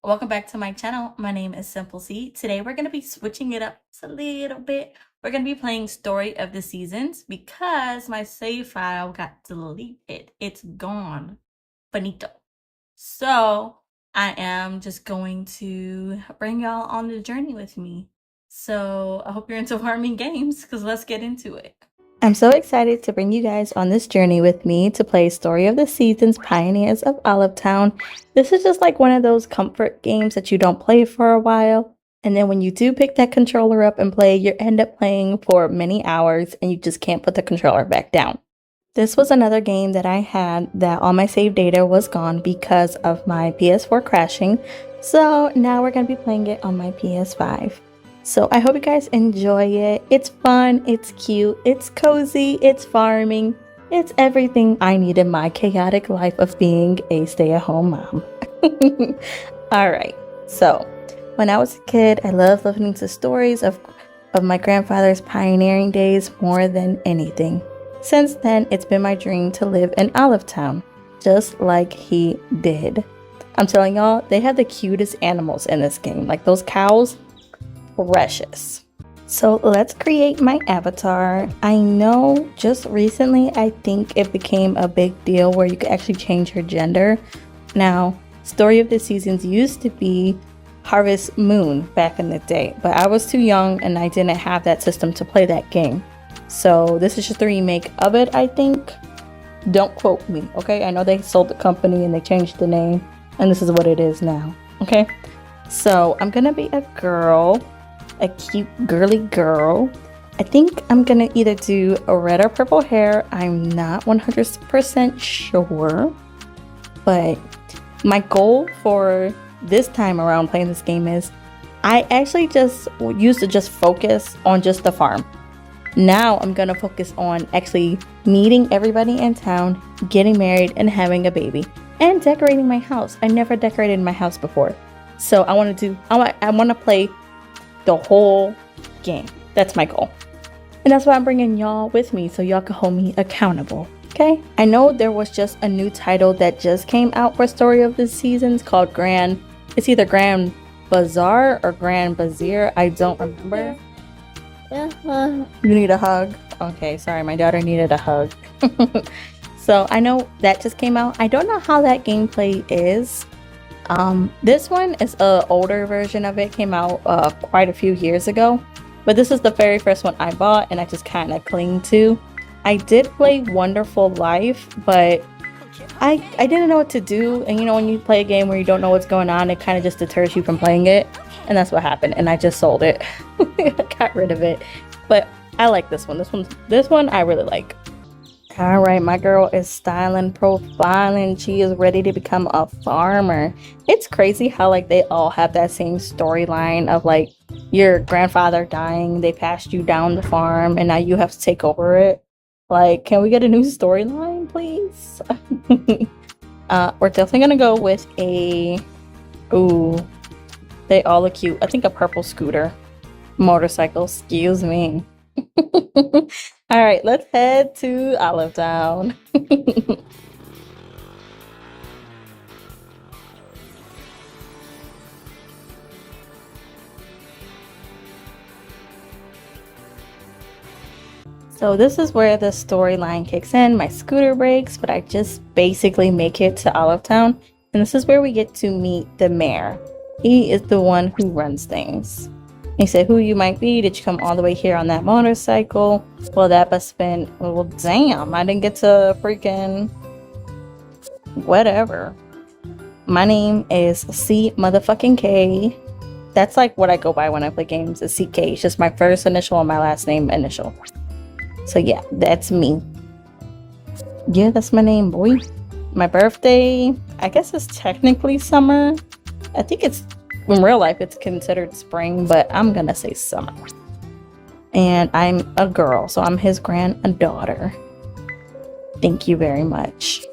Welcome back to my channel. My name is Simple C. Today we're going to be switching it up just a little bit. We're going to be playing Story of the Seasons because my save file got deleted. It's gone. Finito. So I am just going to bring y'all on the journey with me. So I hope you're into farming games because let's get into it. I'm so excited to bring you guys on this journey with me to play Story of the Seasons Pioneers of Olive Town. This is just like one of those comfort games that you don't play for a while. And then when you do pick that controller up and play, you end up playing for many hours and you just can't put the controller back down. This was another game that I had that all my save data was gone because of my PS4 crashing. So now we're going to be playing it on my PS5. So I hope you guys enjoy it. It's fun, it's cute, it's cozy, it's farming. It's everything I need in my chaotic life of being a stay-at-home mom. Alright, so when I was a kid, I loved listening to stories of my grandfather's pioneering days more than anything. Since then, it's been my dream to live in Olive Town, just like he did. I'm telling y'all, they have the cutest animals in this game. Like those cows. Precious. So let's create my avatar. I know just recently I think it became a big deal where you could actually change your gender. Now, Story of the Seasons used to be Harvest Moon back in the day, but I was too young and I didn't have that system to play that game. So this is just a remake of it, I think. Don't quote me, okay? I know they sold the company and they changed the name and this is what it is now, okay? So I'm gonna be a girl. A cute girly girl. I think I'm gonna either do a red or purple hair. I'm not 100% sure, but my goal for this time around playing this game is I actually just used to just focus on just the farm. Now I'm gonna focus on actually meeting everybody in town, getting married and having a baby, and decorating my house. I never decorated my house before, so I want to play the whole game. That's my goal. And that's why I'm bringing y'all with me so y'all can hold me accountable. Okay? I know there was just a new title that just came out for Story of the Seasons called it's either Grand Bazaar or Grand Bazaar. I don't remember. You need a hug? Okay, sorry, my daughter needed a hug. So I know that just came out. I don't know how that gameplay is. This one is an older version of it, came out quite a few years ago, but this is the very first one I bought and I just kind of cling to. I did play Wonderful Life, but I didn't know what to do, and you know when you play a game where you don't know what's going on, it kind of just deters you from playing it, and that's what happened, and I just sold it. I got rid of it, but I like this one. This one I really like. All right, my girl is styling, profiling. She is ready to become a farmer. It's crazy how like they all have that same storyline of like your grandfather dying, they passed you down the farm, and now you have to take over it. Like, can we get a new storyline, please? We're definitely gonna go with a... Ooh, they all look cute. I think a purple scooter. Motorcycle, excuse me. All right, let's head to Olive Town. So this is where the storyline kicks in. My scooter breaks, but I just basically make it to Olive Town. And this is where we get to meet the mayor. He is the one who runs things. He said, who you might be, did you come all the way here on that motorcycle? Well, that must have been, well, damn, I didn't get to freaking whatever. My name is C motherfucking K. That's like what I go by when I play games, is CK. It's just my first initial and my last name initial. So yeah, that's me. Yeah, that's my name, boy. My birthday, I guess it's technically summer. I think it's, in real life, it's considered spring, but I'm gonna say summer. And I'm a girl, so I'm his granddaughter. Thank you very much.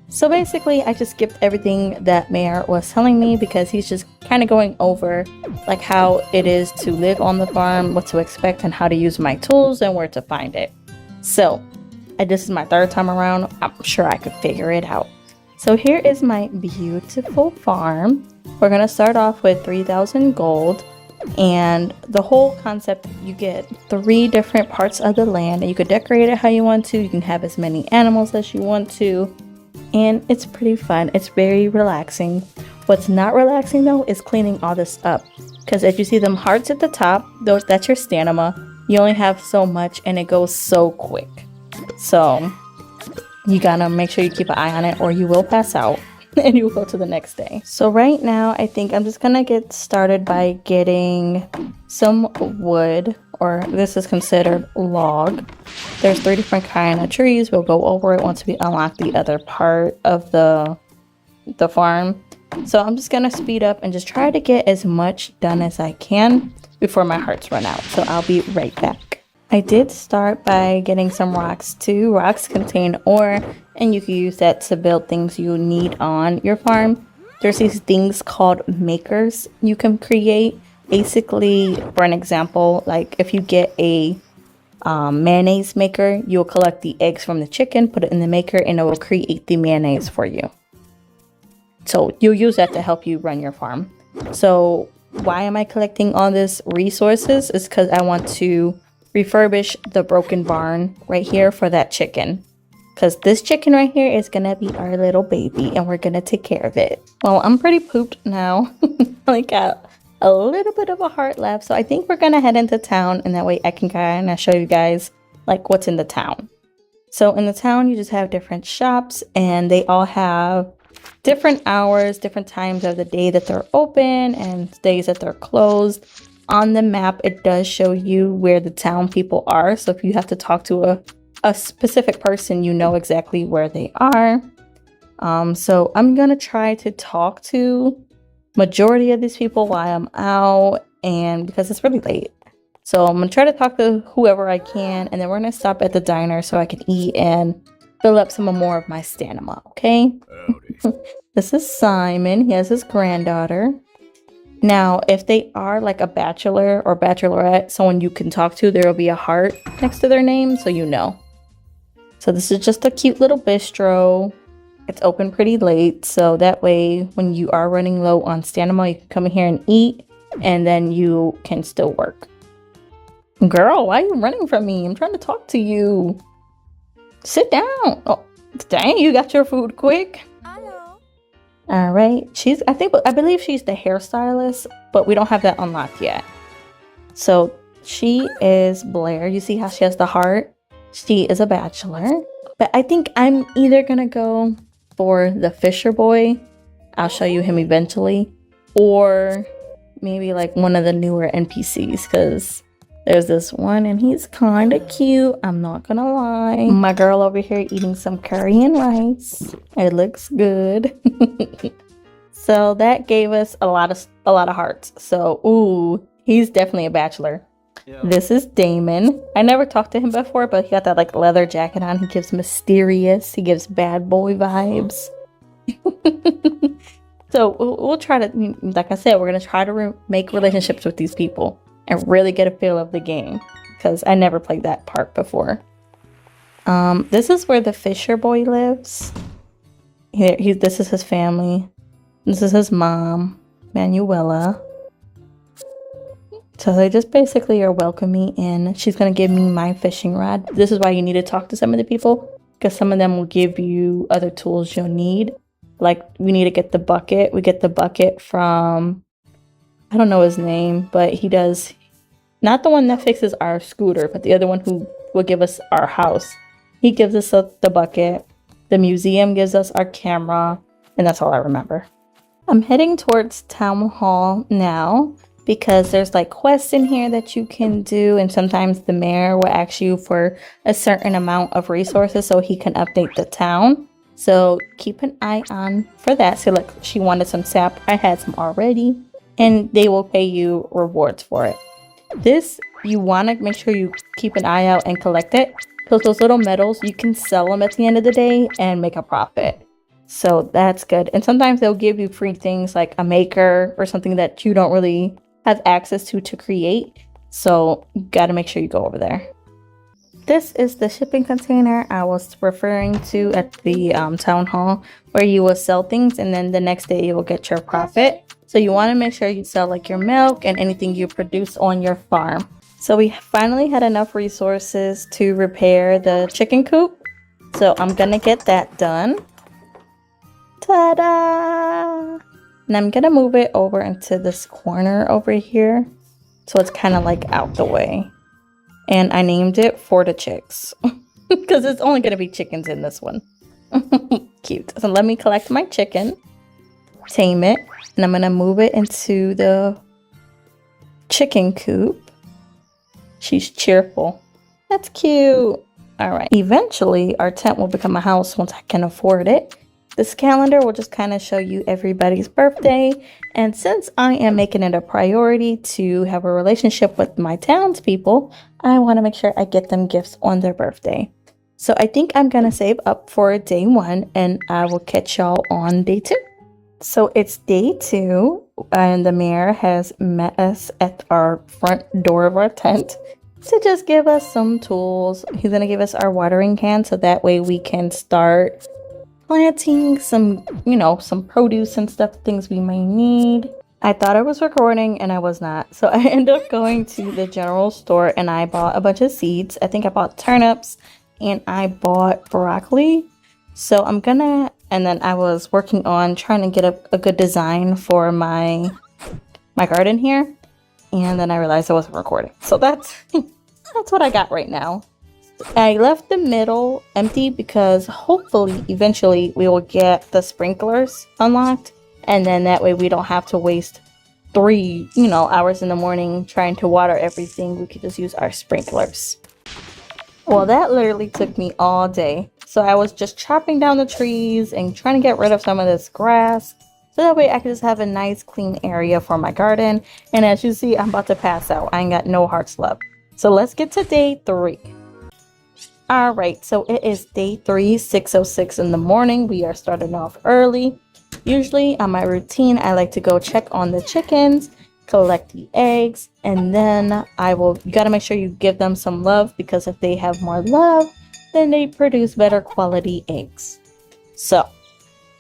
So basically, I just skipped everything that Mayor was telling me because he's just kind of going over like how it is to live on the farm, what to expect, and how to use my tools and where to find it. So this is my third time around. I'm sure I could figure it out. So here is my beautiful farm. We're gonna start off with 3,000 gold, and the whole concept, you get 3 different parts of the land and you could decorate it how you want to. You can have as many animals as you want to, and it's pretty fun. It's very relaxing. What's not relaxing though is cleaning all this up, because if you see them hearts at the top, that's your stamina. You only have so much and it goes so quick. So you gotta make sure you keep an eye on it or you will pass out and you will go to the next day. So right now I think I'm just gonna get started by getting some wood, or this is considered log. There's 3 different kind of trees. We'll go over it once we unlock the other part of the farm. So I'm just gonna speed up and just try to get as much done as I can before my hearts run out. So I'll be right back. I did start by getting some rocks too. Rocks contain ore, and you can use that to build things you need on your farm. There's these things called makers you can create. Basically, for an example, like if you get a mayonnaise maker, you'll collect the eggs from the chicken, put it in the maker, and it will create the mayonnaise for you. So you'll use that to help you run your farm. So why am I collecting all these resources? It's because I want to refurbish the broken barn right here for that chicken. Because this chicken right here is going to be our little baby and we're going to take care of it. Well, I'm pretty pooped now. I only got a little bit of a heart left. So I think we're going to head into town, and that way I can kind of show you guys like what's in the town. So in the town, you just have different shops, and they all have different hours, different times of the day that they're open and days that they're closed. On the map, it does show you where the town people are. So if you have to talk to a specific person, you know exactly where they are. So I'm gonna try to talk to majority of these people while I'm out, and because it's really late. So I'm gonna try to talk to whoever I can, and then we're gonna stop at the diner so I can eat and fill up some more of my stamina, okay? This is Simon. He has his granddaughter. Now, if they are like a bachelor or bachelorette, someone you can talk to, there will be a heart next to their name, so you know. So this is just a cute little bistro. It's open pretty late, so that way when you are running low on stamina, you can come in here and eat, and then you can still work. Girl, why are you running from me? I'm trying to talk to you. Sit down. Oh, dang, you got your food quick. All right, I believe she's the hairstylist, but we don't have that unlocked yet. So she is Blair. You see how she has the heart? She is a bachelor, but I think I'm either gonna go for the Fisher boy. I'll show you him eventually, or maybe like one of the newer NPCs, because there's this one and he's kind of cute. I'm not gonna lie. My girl over here eating some curry and rice. It looks good. So that gave us a lot of hearts. So ooh, he's definitely a bachelor. Yeah. This is Damon. I never talked to him before, but he got that like leather jacket on. He gives mysterious. He gives bad boy vibes. So we'll try to, like I said, we're gonna try to make relationships with these people and really get a feel of the game, because I never played that part before. This is where the Fisher boy lives. This is his family. This is his mom, Manuela. So they just basically are welcoming me in. She's gonna give me my fishing rod. This is why you need to talk to some of the people, because some of them will give you other tools you'll need. Like we need to get the bucket. We get the bucket from, I don't know his name, but he does, not the one that fixes our scooter, but the other one who will give us our house. He gives us the bucket. The museum gives us our camera, and that's all I remember. I'm heading towards Town Hall now because there's like quests in here that you can do, and sometimes the mayor will ask you for a certain amount of resources so he can update the town. So keep an eye on for that. So look, she wanted some sap. I had some already, and they will pay you rewards for it. This, you want to make sure you keep an eye out and collect it, because those little medals, you can sell them at the end of the day and make a profit. So that's good. And sometimes they'll give you free things like a maker or something that you don't really have access to create. So you got to make sure you go over there. This is the shipping container I was referring to at the town hall, where you will sell things and then the next day you will get your profit. So you want to make sure you sell like your milk and anything you produce on your farm. So we finally had enough resources to repair the chicken coop. So I'm gonna get that done. Ta-da! And I'm gonna move it over into this corner over here. So it's kind of like out the way. And I named it For the Chicks. Because it's only gonna be chickens in this one. Cute. So let me collect my chicken. Tame it. And I'm gonna move it into the chicken coop. She's cheerful. That's cute. All right. Eventually, our tent will become a house once I can afford it. This calendar will just kind of show you everybody's birthday. And since I am making it a priority to have a relationship with my townspeople, I want to make sure I get them gifts on their birthday. So I think I'm going to save up for day 1 and I will catch y'all on day 2. So it's day 2 and the mayor has met us at our front door of our tent to just give us some tools. He's going to give us our watering can so that way we can start planting some, some produce and stuff, things we may need. I thought I was recording and I was not. So I ended up going to the general store and I bought a bunch of seeds. I think I bought turnips and I bought broccoli. So and then I was working on trying to get a good design for my garden here. And then I realized I wasn't recording. So that's what I got right now. I left the middle empty because hopefully eventually we will get the sprinklers unlocked. And then that way we don't have to waste 3, hours in the morning trying to water everything. We could just use our sprinklers. Well, that literally took me all day. So I was just chopping down the trees and trying to get rid of some of this grass. So that way I could just have a nice clean area for my garden. And as you see, I'm about to pass out. I ain't got no hearts left. So let's get to day 3. All right, so it is day 3, 6:06 in the morning. We are starting off early. Usually on my routine, I like to go check on the chickens, collect the eggs, and then you gotta make sure you give them some love because if they have more love, then they produce better quality eggs. So,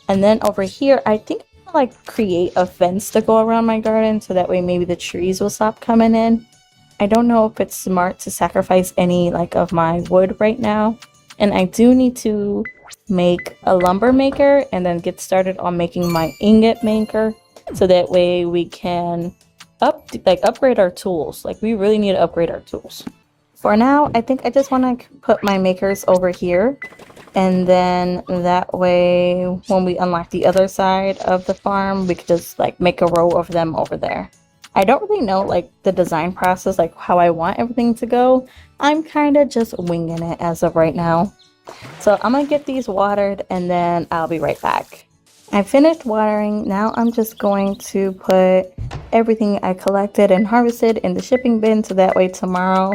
and then over here, I think I'm gonna create a fence to go around my garden so that way maybe the trees will stop coming in. I don't know if it's smart to sacrifice any of my wood right now. And I do need to make a lumber maker and then get started on making my ingot maker. So that way we can upgrade our tools. We really need to upgrade our tools. For now, I think I just want to put my makers over here. And then that way when we unlock the other side of the farm, we could just make a row of them over there. I don't really know the design process, how I want everything to go. I'm kind of just winging it as of right now. So I'm gonna get these watered and then I'll be right back. I finished watering. Now I'm just going to put everything I collected and harvested in the shipping bin so that way tomorrow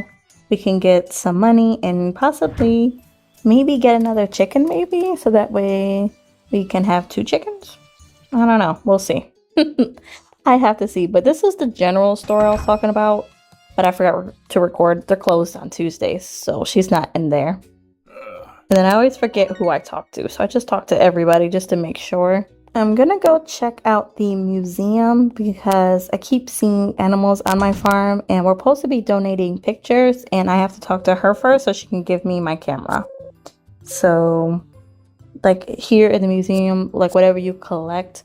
we can get some money and possibly maybe get another chicken maybe so that way we can have 2 chickens. I don't know. We'll see. I have to see. But this is the general store I was talking about. But I forgot to record. They're closed on Tuesdays, so she's not in there. And then I always forget who I talk to. So I just talk to everybody just to make sure. I'm gonna go check out the museum because I keep seeing animals on my farm and we're supposed to be donating pictures and I have to talk to her first so she can give me my camera. So here in the museum, whatever you collect,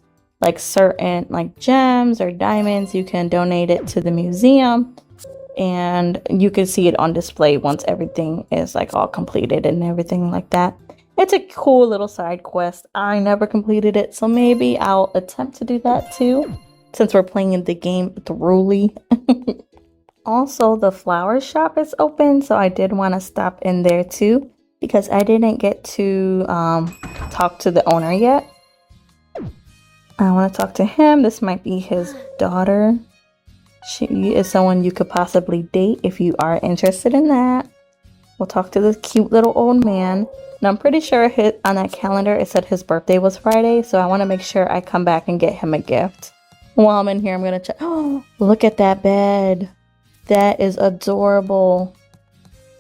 certain gems or diamonds, you can donate it to the museum and you can see it on display once everything is all completed and everything like that. It's a cool little side quest. I never completed it, so maybe I'll attempt to do that too, since we're playing the game thoroughly. Also, the flower shop is open, so I did want to stop in there too, because I didn't get to talk to the owner yet. I want to talk to him. This might be his daughter. She is someone you could possibly date if you are interested in that. We'll talk to this cute little old man. And I'm pretty sure on that calendar it said his birthday was Friday, so I want to make sure I come back and get him a gift. While I'm in here, I'm going to check. Oh, look at that bed. That is adorable.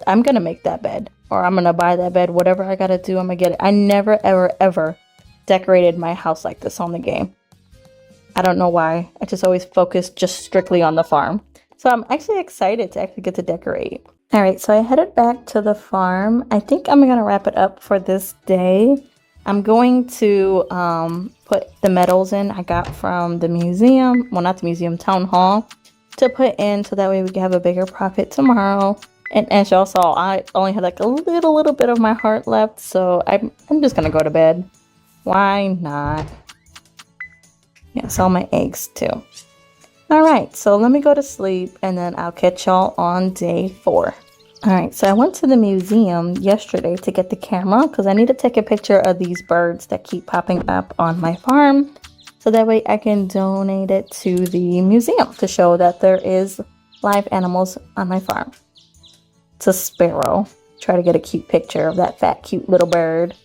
I'm going to make that bed, or I'm going to buy that bed. Whatever I got to do, I'm going to get it. I never, ever, ever decorated my house like this on the game. I don't know why. I just always focus just strictly on the farm. So I'm actually excited to actually get to decorate. All right, so I headed back to the farm. I think I'm gonna wrap it up for this day. I'm going to put the medals in I got from the museum, well, not the museum, town hall, to put in so that way we can have a bigger profit tomorrow. And as y'all saw, I only had like a little bit of my heart left, so I'm just gonna go to bed. Why not? Yeah, sell my eggs too. All right, so let me go to sleep and then I'll catch y'all on day 4. All right, so I went to the museum yesterday to get the camera because I need to take a picture of these birds that keep popping up on my farm so that way I can donate it to the museum to show that there is live animals on my farm. It's a sparrow. Try to get a cute picture of that fat, cute little bird.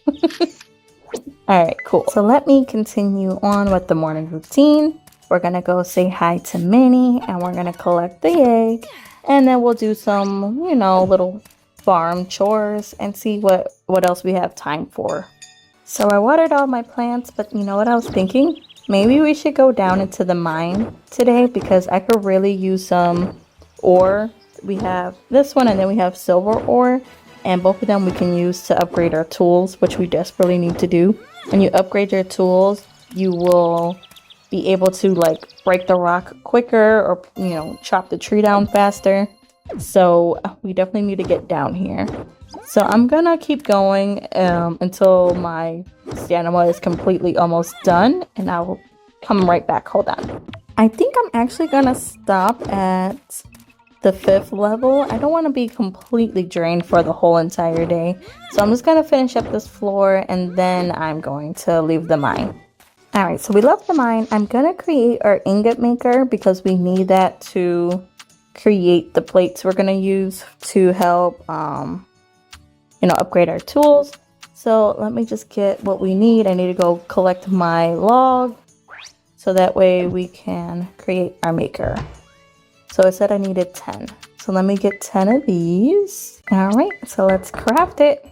All right, cool. So let me continue on with the morning routine. We're gonna go say hi to Minnie and we're gonna collect the egg. And then we'll do some, you know, little farm chores and see what else we have time for. So I watered all my plants, but you know what I was thinking? Maybe we should go down into the mine today because I could really use some ore. We have this one and then we have silver ore. And both of them we can use to upgrade our tools, which we desperately need to do. When you upgrade your tools, you will be able to like break the rock quicker or, you know, chop the tree down faster. So we definitely need to get down here. So I'm gonna keep going until my stamina is completely almost done and I will come right back. Hold on. I think I'm actually gonna stop at the 5th level. I don't want to be completely drained for the whole entire day. So I'm just gonna finish up this floor and then I'm going to leave the mine. All right, so we left the mine. I'm gonna create our ingot maker because we need that to create the plates we're gonna use to help, you know, upgrade our tools. So let me just get what we need. I need to go collect my log so that way we can create our maker. So it said I needed 10. So let me get 10 of these. All right, so let's craft it.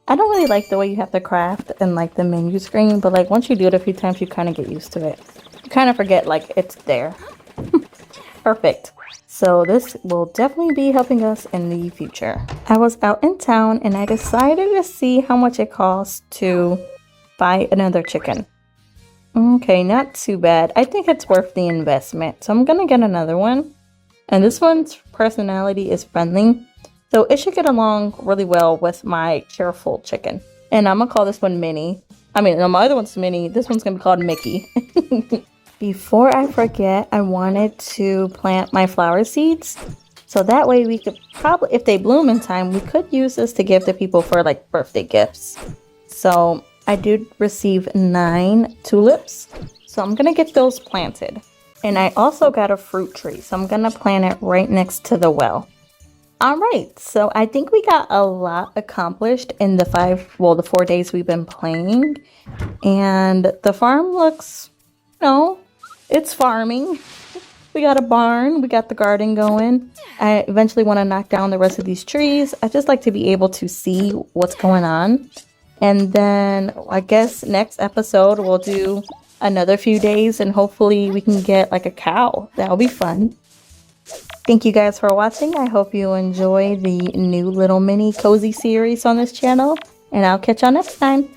I don't really like the way you have to craft in like the menu screen, but like once you do it a few times, you kind of get used to it. You kind of forget like it's there. Perfect. So this will definitely be helping us in the future. I was out in town and I decided to see how much it costs to buy another chicken. Okay, not too bad. I think it's worth the investment. So I'm gonna get another one. And this one's personality is friendly. So it should get along really well with my cheerful chicken. And I'm gonna call this one Minnie. I mean, no, my other one's Minnie. This one's gonna be called Mickey. Before I forget, I wanted to plant my flower seeds. So that way we could probably, if they bloom in time, we could use this to give to people for like birthday gifts. So I did receive 9 tulips. So I'm gonna get those planted. And I also got a fruit tree. So I'm gonna plant it right next to the well. All right, so I think we got a lot accomplished in the 4 days we've been playing. And the farm looks, you know, it's farming. We got a barn, we got the garden going. I eventually want to knock down the rest of these trees. I just like to be able to see what's going on. And then I guess next episode we'll do another few days and hopefully we can get like a cow. That'll be fun. Thank you guys for watching. I hope you enjoy the new little mini cozy series on this channel. And I'll catch y'all next time.